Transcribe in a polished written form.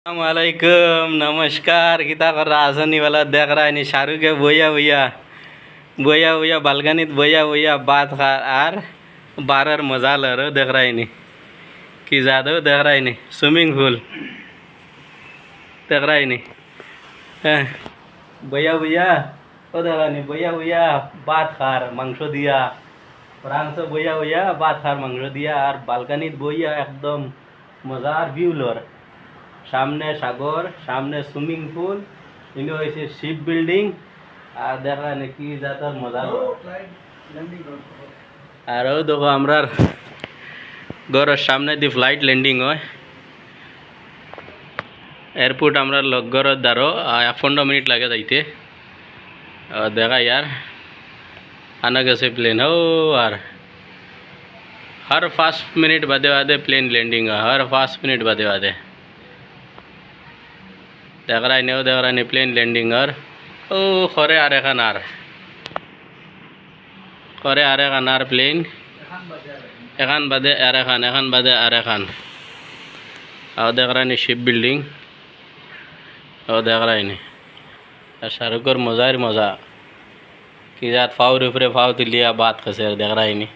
वालेकुम नमस्कार किता कर रहा आसनी वाला देख रहा है नहीं शाहरुख है भैया भैया भैया भैया बालकनीत भैया भैया बात खा आर बारर मजा ल रहा देख रहा है नहीं कि ज़्यादा देख रहा है नहीं स्विमिंग पूल देख रहा है नहीं भैया भैया ओ देख रहा नहीं भैया भैया बात खार मांस दिया प्रांश भैया भैया बात खार मांस दिया और बालकनीत भैया एकदम मजार ভিউ লর সামনে সাগর সামনে সুইমিং পুল ইনো হইছে শিপ বিল্ডিং আর দেখা নাকি যাতার মজা আর ও দেখো আমরার ঘরের সামনে দি ফ্লাইট ল্যান্ডিং হয় এয়ারপোর্ট আমরা লগর দ্বারো 15 মিনিট লাগে যাইতে দেখা यार आना कैसे प्लेन हो और हर 5 मिनट बादे बादे प्लेन लैंडिंग है हर 5 मिनट बादे बादे देख रहा नहीं प्लेन लैंडिंग और ओ खरे आरे खानार प्लेन एखान बादे आरे खान और देख रहा नहीं शिप बिल्डिंग और देख रहा नहीं शाहरुखर मज़ा मज़ा कि जात फाव रिफरे फाव लिया बात कसे देख रहा है नहीं